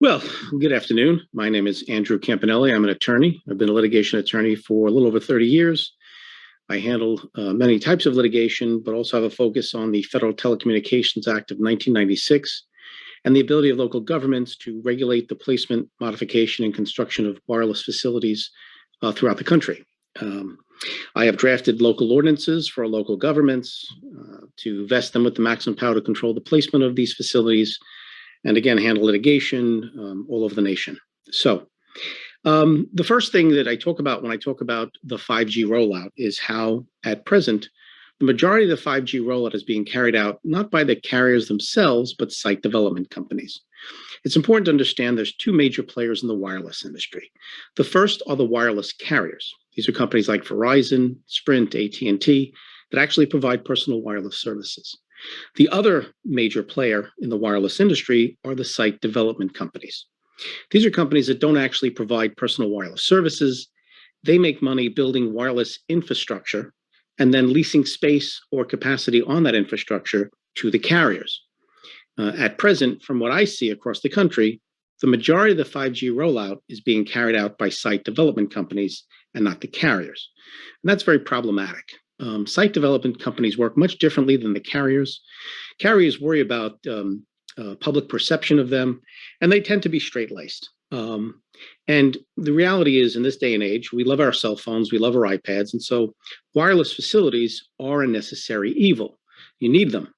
Well, good afternoon. My name is Andrew Campanelli. I'm an attorney. I've been a litigation attorney for a little over 30 years. I handle many types of litigation, but also have a focus on the Federal Telecommunications Act of 1996 and the ability of local governments to regulate the placement, modification, and construction of wireless facilities throughout the country. I have drafted local ordinances for local governments to vest them with the maximum power to control the placement of these facilities, and again, handle litigation all over the nation. So the first thing that I talk about when I talk about the 5G rollout is how, at present, the majority of the 5G rollout is being carried out not by the carriers themselves, but site development companies. It's important to understand there's two major players in the wireless industry. The first are the wireless carriers. These are companies like Verizon, Sprint, AT&T that actually provide personal wireless services. The other major player in the wireless industry are the site development companies. These are companies that don't actually provide personal wireless services. They make money building wireless infrastructure and then leasing space or capacity on that infrastructure to the carriers. At present, from what I see across the country, the majority of the 5G rollout is being carried out by site development companies and not the carriers. And that's very problematic. Site development companies work much differently than the carriers. Carriers worry about public perception of them, and they tend to be straight-laced. And the reality is, in this day and age, we love our cell phones, we love our iPads, and so wireless facilities are a necessary evil. You need them.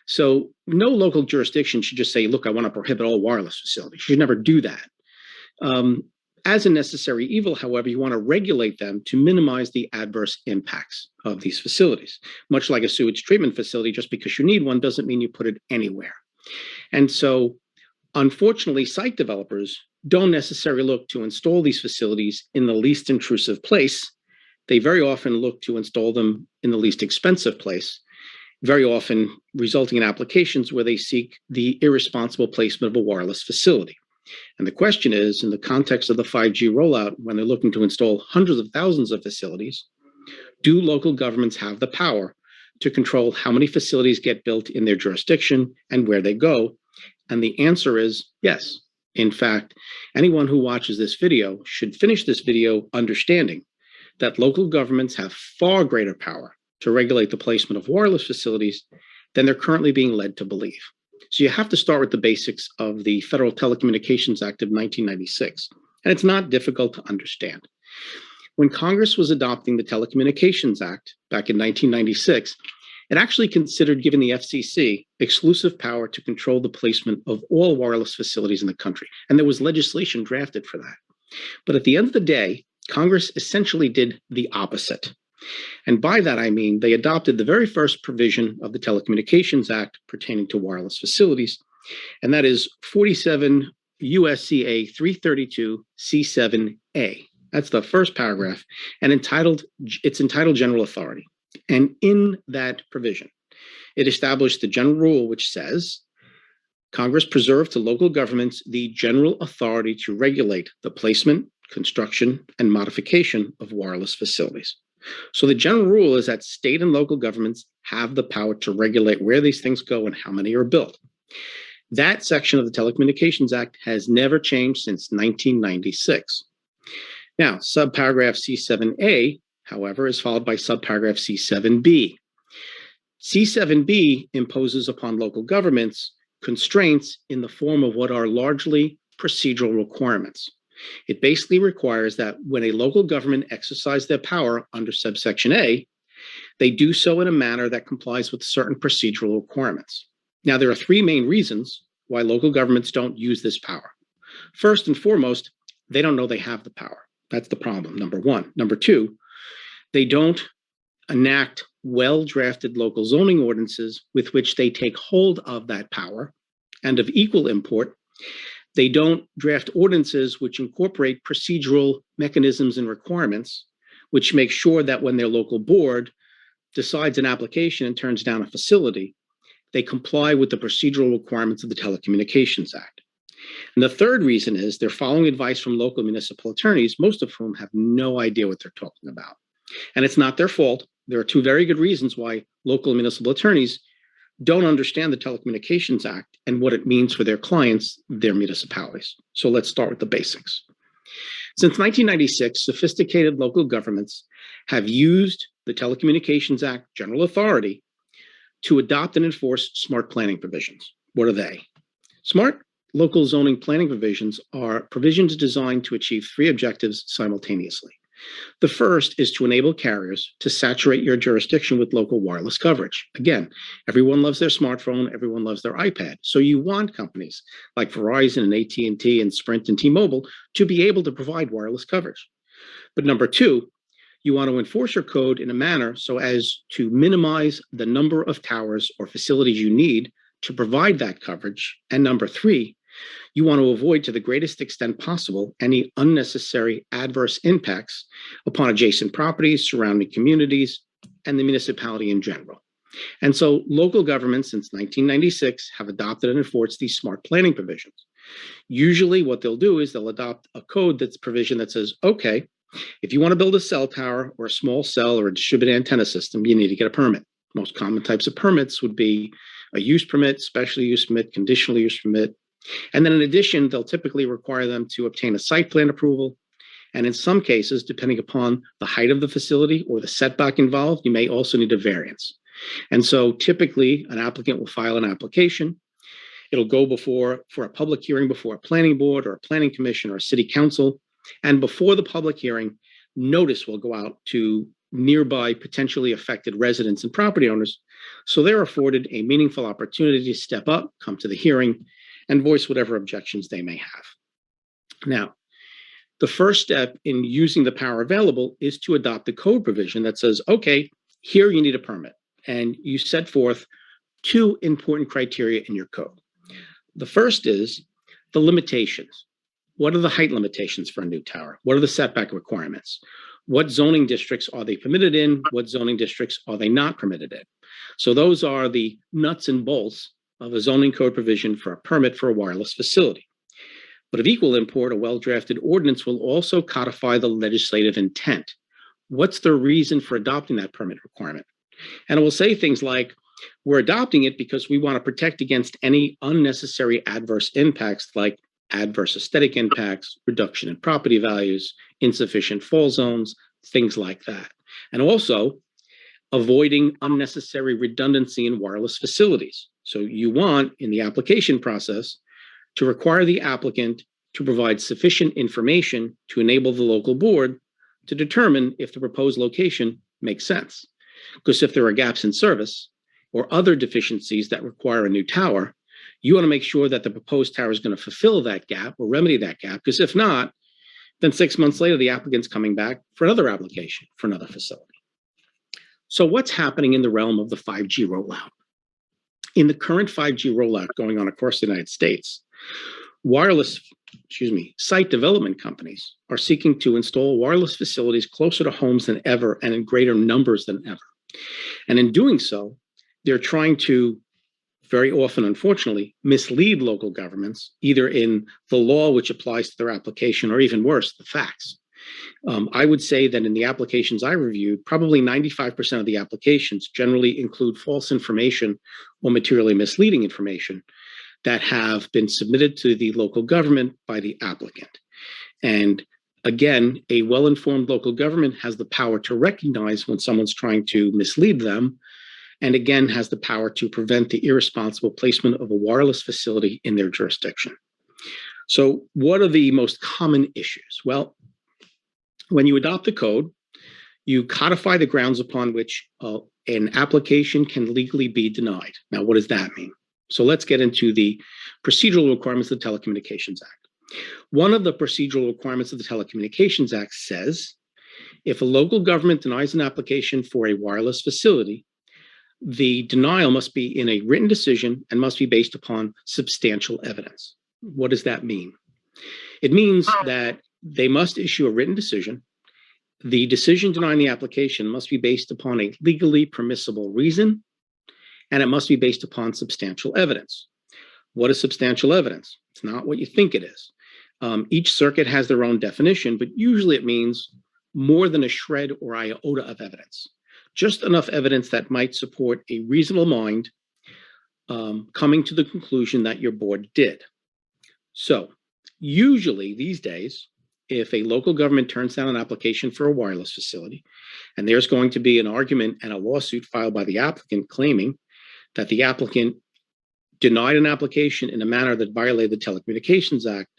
So no local jurisdiction should just say, look, I want to prohibit all wireless facilities. You should never do that. As a necessary evil, however, you want to regulate them to minimize the adverse impacts of these facilities. Much like a sewage treatment facility, just because you need one doesn't mean you put it anywhere. And so, unfortunately, site developers don't necessarily look to install these facilities in the least intrusive place. They very often look to install them in the least expensive place, very often resulting in applications where they seek the irresponsible placement of a wireless facility. And the question is, in the context of the 5G rollout, when they're looking to install hundreds of thousands of facilities, do local governments have the power to control how many facilities get built in their jurisdiction and where they go? And the answer is yes. In fact, anyone who watches this video should finish this video understanding that local governments have far greater power to regulate the placement of wireless facilities than they're currently being led to believe. So you have to start with the basics of the Federal Telecommunications Act of 1996, and it's not difficult to understand. When Congress was adopting the Telecommunications Act back in 1996, it actually considered giving the FCC exclusive power to control the placement of all wireless facilities in the country, and there was legislation drafted for that. But at the end of the day, Congress essentially did the opposite. And by that, I mean they adopted the very first provision of the Telecommunications Act pertaining to wireless facilities, and that is 47 U.S.C.A. 332 C7A. That's the first paragraph, and it's entitled General Authority. And in that provision, it established the general rule which says, Congress preserved to local governments the general authority to regulate the placement, construction, and modification of wireless facilities. So the general rule is that state and local governments have the power to regulate where these things go and how many are built. That section of the Telecommunications Act has never changed since 1996. Now, subparagraph C7A, however, is followed by subparagraph C7B. C7B imposes upon local governments constraints in the form of what are largely procedural requirements. It basically requires that when a local government exercises their power under subsection A, they do so in a manner that complies with certain procedural requirements. Now, there are three main reasons why local governments don't use this power. First and foremost, they don't know they have the power. That's the problem, number one. Number two, they don't enact well-drafted local zoning ordinances with which they take hold of that power. And of equal import, they don't draft ordinances which incorporate procedural mechanisms and requirements, which make sure that when their local board decides an application and turns down a facility, they comply with the procedural requirements of the Telecommunications Act. And the third reason is they're following advice from local municipal attorneys, most of whom have no idea what they're talking about. And it's not their fault. There are two very good reasons why local municipal attorneys don't understand the Telecommunications Act and what it means for their clients, their municipalities. So let's start with the basics. Since 1996, sophisticated local governments have used the Telecommunications Act general authority to adopt and enforce smart planning provisions. What are they? Smart local zoning planning provisions are provisions designed to achieve three objectives simultaneously. The first is to enable carriers to saturate your jurisdiction with local wireless coverage. Again, everyone loves their smartphone, everyone loves their iPad. So you want companies like Verizon and AT&T and Sprint and T-Mobile to be able to provide wireless coverage. But number two, you want to enforce your code in a manner so as to minimize the number of towers or facilities you need to provide that coverage. And number three, you want to avoid to the greatest extent possible any unnecessary adverse impacts upon adjacent properties, surrounding communities, and the municipality in general. And so local governments since 1996 have adopted and enforced these smart planning provisions. Usually what they'll do is they'll adopt a code that's provision that says, okay, if you want to build a cell tower or a small cell or a distributed antenna system, you need to get a permit. Most common types of permits would be a use permit, special use permit, conditional use permit. And then in addition, they'll typically require them to obtain a site plan approval. And in some cases, depending upon the height of the facility or the setback involved, you may also need a variance. And so typically an applicant will file an application. It'll go for a public hearing before a planning board or a planning commission or a city council. And before the public hearing, notice will go out to nearby potentially affected residents and property owners. So they're afforded a meaningful opportunity to step up, come to the hearing, and voice whatever objections they may have. Now, the first step in using the power available is to adopt a code provision that says, okay, here you need a permit. And you set forth two important criteria in your code. The first is the limitations. What are the height limitations for a new tower? What are the setback requirements? What zoning districts are they permitted in? What zoning districts are they not permitted in? So those are the nuts and bolts of a zoning code provision for a permit for a wireless facility. But of equal import, a well-drafted ordinance will also codify the legislative intent. What's the reason for adopting that permit requirement? And it will say things like, we're adopting it because we want to protect against any unnecessary adverse impacts like adverse aesthetic impacts, reduction in property values, insufficient fall zones, things like that. And also avoiding unnecessary redundancy in wireless facilities. So you want, in the application process, to require the applicant to provide sufficient information to enable the local board to determine if the proposed location makes sense. Because if there are gaps in service or other deficiencies that require a new tower, you want to make sure that the proposed tower is going to fulfill that gap or remedy that gap. Because if not, then 6 months later, the applicant's coming back for another application for another facility. So what's happening in the realm of the 5G rollout? In the current 5G rollout going on across the United States, site development companies are seeking to install wireless facilities closer to homes than ever and in greater numbers than ever. And in doing so, they're trying to, very often, unfortunately, mislead local governments, either in the law which applies to their application, or even worse, the facts. I would say that in the applications I reviewed, probably 95% of the applications generally include false information or materially misleading information that have been submitted to the local government by the applicant. And again, a well-informed local government has the power to recognize when someone's trying to mislead them, and again, has the power to prevent the irresponsible placement of a wireless facility in their jurisdiction. So what are the most common issues? Well, when you adopt the code, you codify the grounds upon which an application can legally be denied. Now, what does that mean? So let's get into the procedural requirements of the Telecommunications Act. One of the procedural requirements of the Telecommunications Act says, if a local government denies an application for a wireless facility, the denial must be in a written decision and must be based upon substantial evidence. What does that mean? It means that they must issue a written decision. The decision denying the application must be based upon a legally permissible reason, and it must be based upon substantial evidence. What is substantial evidence? It's not what you think it is. Each circuit has their own definition, but usually it means more than a shred or iota of evidence. Just enough evidence that might support a reasonable mind coming to the conclusion that your board did. So usually these days, if a local government turns down an application for a wireless facility, and there's going to be an argument and a lawsuit filed by the applicant claiming that the applicant denied an application in a manner that violated the Telecommunications Act,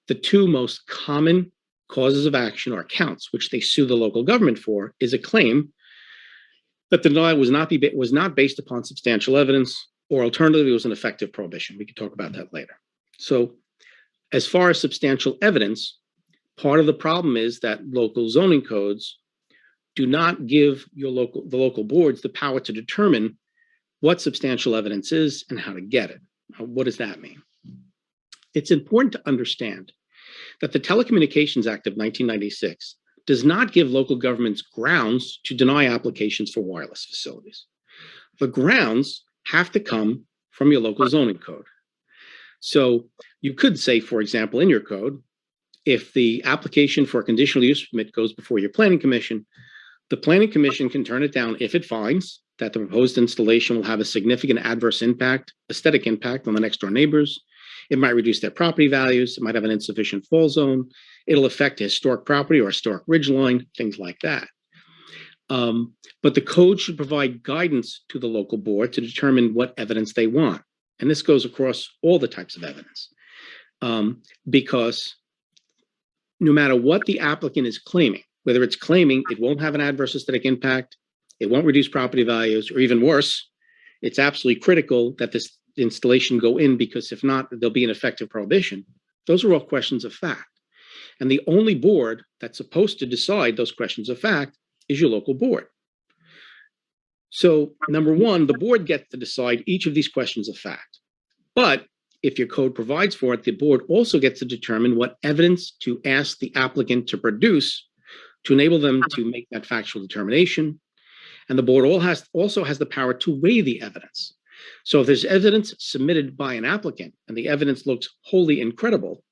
the two most common causes of action or counts which they sue the local government for is a claim that the denial was not based upon substantial evidence, or alternatively, it was an effective prohibition. We can talk about that later. So as far as substantial evidence, part of the problem is that local zoning codes do not give the local boards the power to determine what substantial evidence is and how to get it. What does that mean? It's important to understand that the Telecommunications Act of 1996 does not give local governments grounds to deny applications for wireless facilities. The grounds have to come from your local zoning code. So you could say, for example, in your code, if the application for a conditional use permit goes before your planning commission, the planning commission can turn it down if it finds that the proposed installation will have a significant adverse impact, aesthetic impact on the next door neighbors. It might reduce their property values. It might have an insufficient fall zone. It'll affect a historic property or historic ridgeline, things like that. But the code should provide guidance to the local board to determine what evidence they want. And this goes across all the types of evidence. Because no matter what the applicant is claiming, whether it's claiming it won't have an adverse aesthetic impact, it won't reduce property values, or even worse, it's absolutely critical that this installation go in, because if not, there'll be an effective prohibition. Those are all questions of fact. And the only board that's supposed to decide those questions of fact is your local board. So number one, the board gets to decide each of these questions of fact. But if your code provides for it, the board also gets to determine what evidence to ask the applicant to produce to enable them to make that factual determination. And the board also has the power to weigh the evidence. So if there's evidence submitted by an applicant and the evidence looks wholly incredible,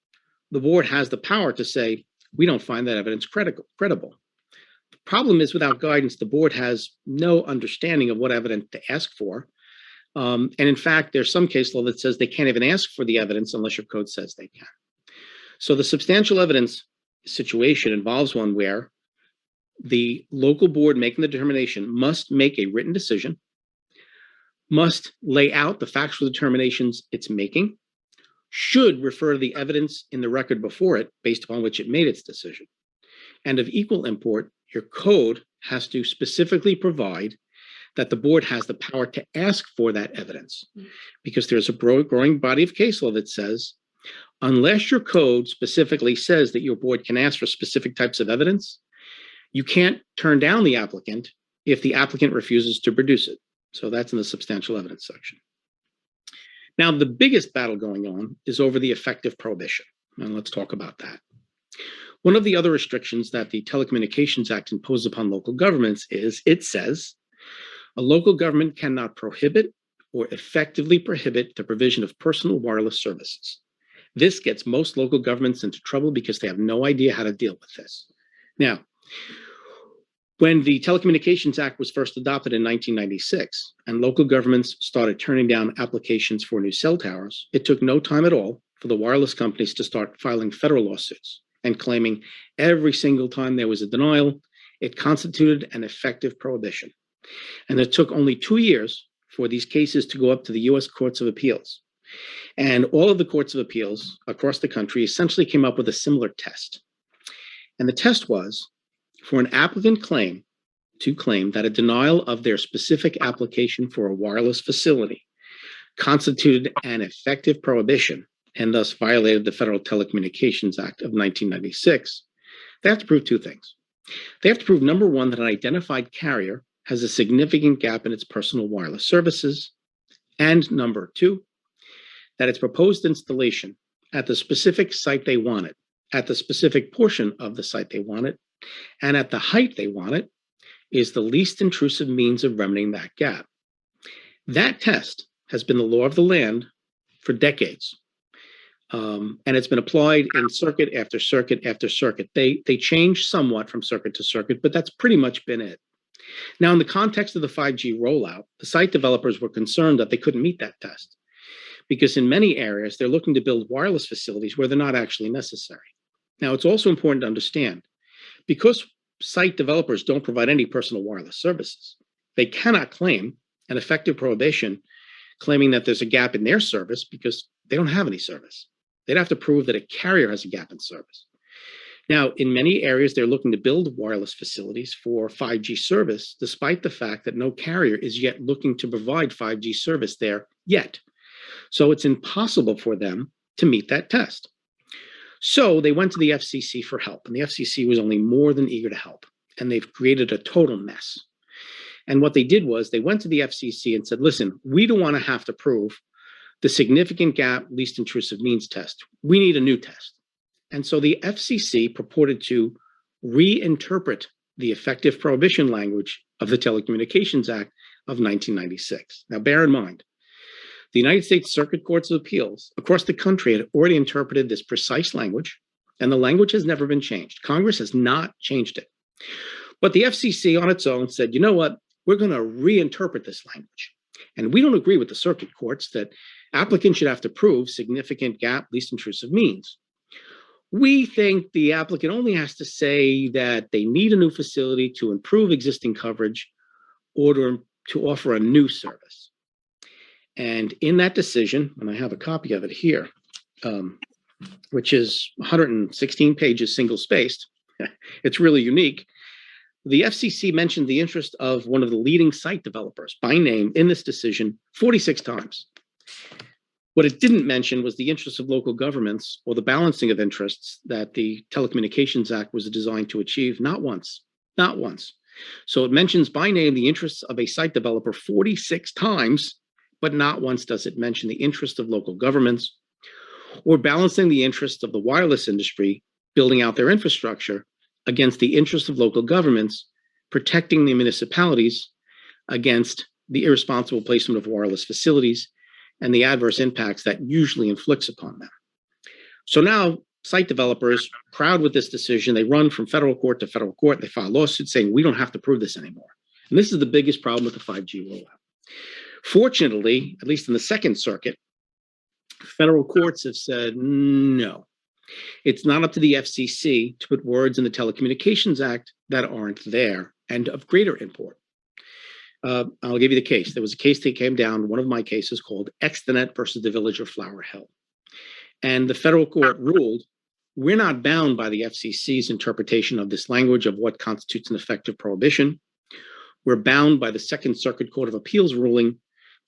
the board has the power to say, we don't find that evidence credible. The problem is, without guidance, the board has no understanding of what evidence to ask for. And in fact, there's some case law that says they can't even ask for the evidence unless your code says they can. So the substantial evidence situation involves one where the local board making the determination must make a written decision, must lay out the factual determinations it's making, should refer to the evidence in the record before it based upon which it made its decision. And of equal import, your code has to specifically provide that the board has the power to ask for that evidence, because there's a growing body of case law that says, unless your code specifically says that your board can ask for specific types of evidence, you can't turn down the applicant if the applicant refuses to produce it. So that's in the substantial evidence section. Now, the biggest battle going on is over the effective prohibition. And let's talk about that. One of the other restrictions that the Telecommunications Act imposes upon local governments is, it says, a local government cannot prohibit or effectively prohibit the provision of personal wireless services. This gets most local governments into trouble because they have no idea how to deal with this. Now, when the Telecommunications Act was first adopted in 1996 and local governments started turning down applications for new cell towers, it took no time at all for the wireless companies to start filing federal lawsuits and claiming every single time there was a denial, it constituted an effective prohibition. And it took only 2 years for these cases to go up to the US Courts of Appeals. And all of the courts of appeals across the country essentially came up with a similar test. And the test was, for an applicant to claim that a denial of their specific application for a wireless facility constituted an effective prohibition and thus violated the Federal Telecommunications Act of 1996, they have to prove two things. They have to prove, number one, that an identified carrier has a significant gap in its personal wireless services, and number two, that its proposed installation at the specific site they want it, at the specific portion of the site they want it, and at the height they want it, is the least intrusive means of remedying that gap. That test has been the law of the land for decades. And it's been applied in circuit after circuit after circuit. They change somewhat from circuit to circuit, but that's pretty much been it. Now, in the context of the 5G rollout, the site developers were concerned that they couldn't meet that test because in many areas, they're looking to build wireless facilities where they're not actually necessary. Now, it's also important to understand, because site developers don't provide any personal wireless services, they cannot claim an effective prohibition claiming that there's a gap in their service because they don't have any service. They'd have to prove that a carrier has a gap in service. Now, in many areas, they're looking to build wireless facilities for 5G service, despite the fact that no carrier is yet looking to provide 5G service there yet. So it's impossible for them to meet that test. So they went to the FCC for help, and the FCC was only more than eager to help, and they've created a total mess. And what they did was they went to the FCC and said, listen, we don't want to have to prove the significant gap least intrusive means test. We need a new test. And so the FCC purported to reinterpret the effective prohibition language of the Telecommunications Act of 1996. Now, bear in mind, the United States Circuit Courts of Appeals across the country had already interpreted this precise language, and the language has never been changed. Congress has not changed it. But the FCC on its own said, you know what? We're going to reinterpret this language. And we don't agree with the circuit courts that applicants should have to prove significant gap least intrusive means. We think the applicant only has to say that they need a new facility to improve existing coverage or to offer a new service. And in that decision, and I have a copy of it here, which is 116 pages single spaced, it's really unique. The FCC mentioned the interest of one of the leading site developers by name in this decision 46 times. What it didn't mention was the interest of local governments or the balancing of interests that the Telecommunications Act was designed to achieve, not once, not once. So it mentions by name the interests of a site developer 46 times, but not once does it mention the interest of local governments or balancing the interests of the wireless industry building out their infrastructure against the interests of local governments protecting the municipalities against the irresponsible placement of wireless facilities and the adverse impacts that usually inflicts upon them. So now site developers, proud with this decision, they run from federal court to federal court. They file lawsuits saying, we don't have to prove this anymore. And this is the biggest problem with the 5G rollout. Fortunately, at least in the Second Circuit, federal courts have said, no, it's not up to the FCC to put words in the Telecommunications Act that aren't there and of greater import. I'll give you the case. There was a case that came down, one of my cases called Extenet versus the Village of Flower Hill. And the federal court ruled, we're not bound by the FCC's interpretation of this language of what constitutes an effective prohibition. We're bound by the Second Circuit Court of Appeals ruling,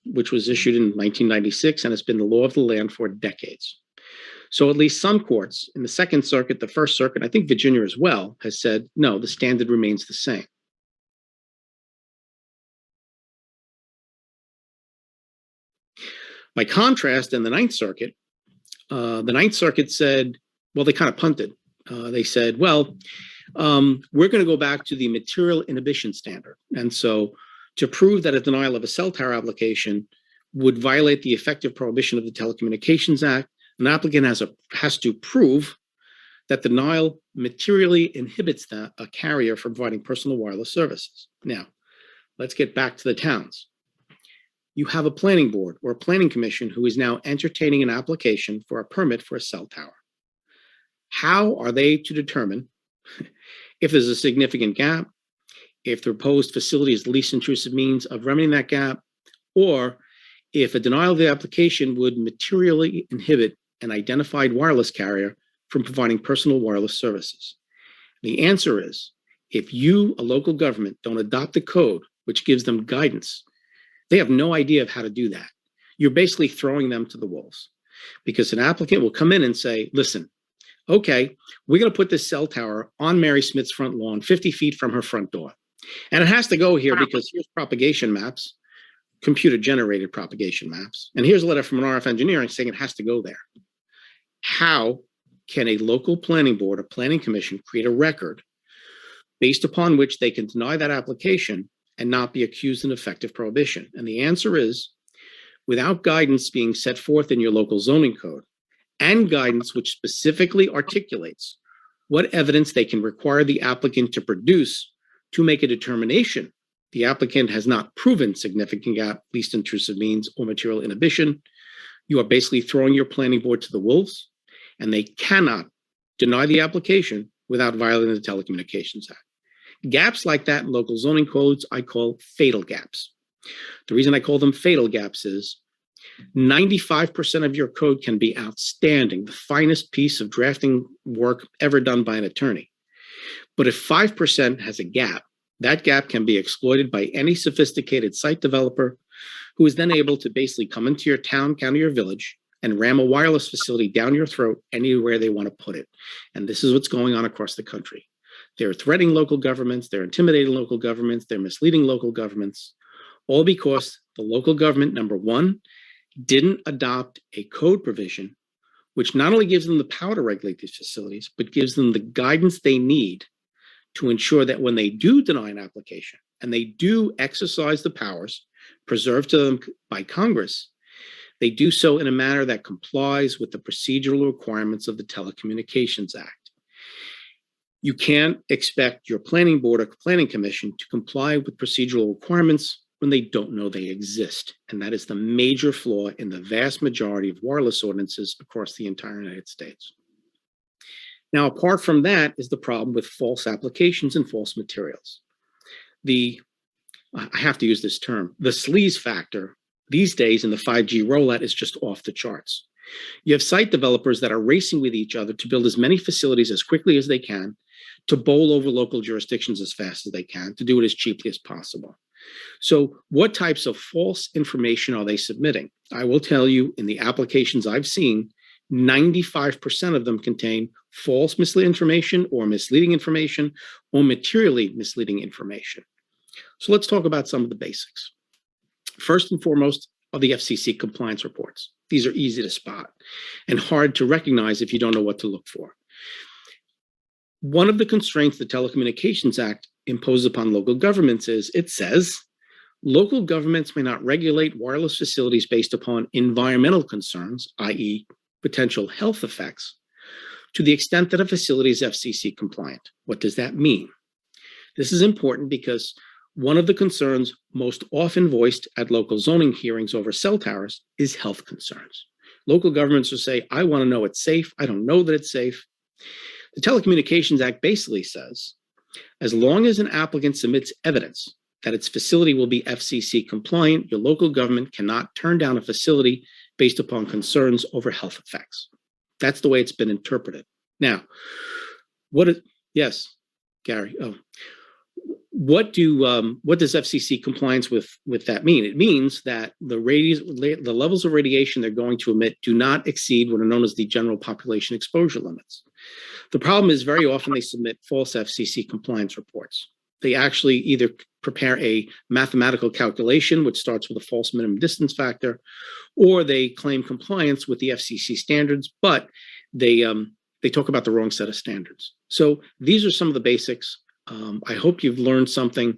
which was issued in 1996 and has been the law of the land for decades. So at least some courts in the Second Circuit, the First Circuit, I think Virginia as well, has said, no, the standard remains the same. By contrast, in the Ninth Circuit said, well, they kind of punted. They said, well, we're going to go back to the material inhibition standard. And so to prove that a denial of a cell tower application would violate the effective prohibition of the Telecommunications Act, an applicant has to prove that the denial materially inhibits a carrier from providing personal wireless services. Now, let's get back to the towns. You have a planning board or a planning commission who is now entertaining an application for a permit for a cell tower. How are they to determine if there's a significant gap, if the proposed facility is the least intrusive means of remedying that gap, or if a denial of the application would materially inhibit an identified wireless carrier from providing personal wireless services? The answer is, if you, a local government, don't adopt the code, which gives them guidance, they have no idea of how to do that. You're basically throwing them to the wolves because an applicant will come in and say, listen, okay, we're going to put this cell tower on Mary Smith's front lawn, 50 feet from her front door. And it has to go here because here's propagation maps, computer-generated propagation maps. And here's a letter from an RF engineering saying it has to go there. How can a local planning board or planning commission create a record based upon which they can deny that application and not be accused of effective prohibition? And the answer is, without guidance being set forth in your local zoning code and guidance which specifically articulates what evidence they can require the applicant to produce to make a determination the applicant has not proven significant gap, least intrusive means, or material inhibition, you are basically throwing your planning board to the wolves, and they cannot deny the application without violating the Telecommunications Act. Gaps like that in local zoning codes, I call fatal gaps. The reason I call them fatal gaps is 95% of your code can be outstanding, the finest piece of drafting work ever done by an attorney. But if 5% has a gap, that gap can be exploited by any sophisticated site developer who is then able to basically come into your town, county, or village and ram a wireless facility down your throat anywhere they want to put it. And this is what's going on across the country. They're threatening local governments, they're intimidating local governments, they're misleading local governments, all because the local government, number one, didn't adopt a code provision which not only gives them the power to regulate these facilities, but gives them the guidance they need to ensure that when they do deny an application and they do exercise the powers preserved to them by Congress, they do so in a manner that complies with the procedural requirements of the Telecommunications Act. You can't expect your planning board or planning commission to comply with procedural requirements when they don't know they exist. And that is the major flaw in the vast majority of wireless ordinances across the entire United States. Now, apart from that is the problem with false applications and false materials. I have to use this term, the sleaze factor these days in the 5G rollout is just off the charts. You have site developers that are racing with each other to build as many facilities as quickly as they can, to bowl over local jurisdictions as fast as they can, to do it as cheaply as possible. So what types of false information are they submitting? I will tell you, in the applications I've seen, 95% of them contain false misleading information or misleading information or materially misleading information. So let's talk about some of the basics. First and foremost are the FCC compliance reports. These are easy to spot and hard to recognize if you don't know what to look for. One of the constraints the Telecommunications Act imposes upon local governments is, it says, local governments may not regulate wireless facilities based upon environmental concerns, i.e. potential health effects, to the extent that a facility is FCC compliant. What does that mean? This is important because one of the concerns most often voiced at local zoning hearings over cell towers is health concerns. Local governments will say, I want to know it's safe. I don't know that it's safe. The Telecommunications Act basically says, as long as an applicant submits evidence that its facility will be FCC compliant, your local government cannot turn down a facility based upon concerns over health effects. That's the way it's been interpreted. Now, yes, Gary. What does FCC compliance with that mean? It means that the levels of radiation they're going to emit do not exceed what are known as the general population exposure limits. The problem is very often they submit false FCC compliance reports. They actually either prepare a mathematical calculation, which starts with a false minimum distance factor, or they claim compliance with the FCC standards, but they talk about the wrong set of standards. So these are some of the basics. I hope you've learned something.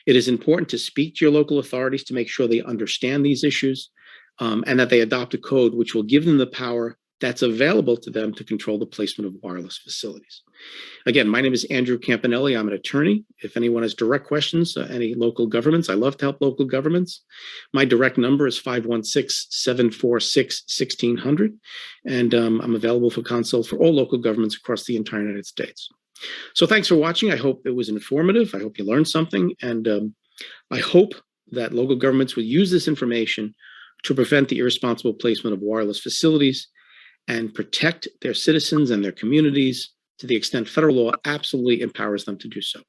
It is important to speak to your local authorities to make sure they understand these issues and that they adopt a code which will give them the power that's available to them to control the placement of wireless facilities. Again, my name is Andrew Campanelli. I'm an attorney. If anyone has direct questions, any local governments, I love to help local governments. My direct number is 516-746-1600, and I'm available for counsel for all local governments across the entire United States. So thanks for watching. I hope it was informative. I hope you learned something, and I hope that local governments will use this information to prevent the irresponsible placement of wireless facilities and protect their citizens and their communities to the extent federal law absolutely empowers them to do so.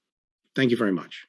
Thank you very much.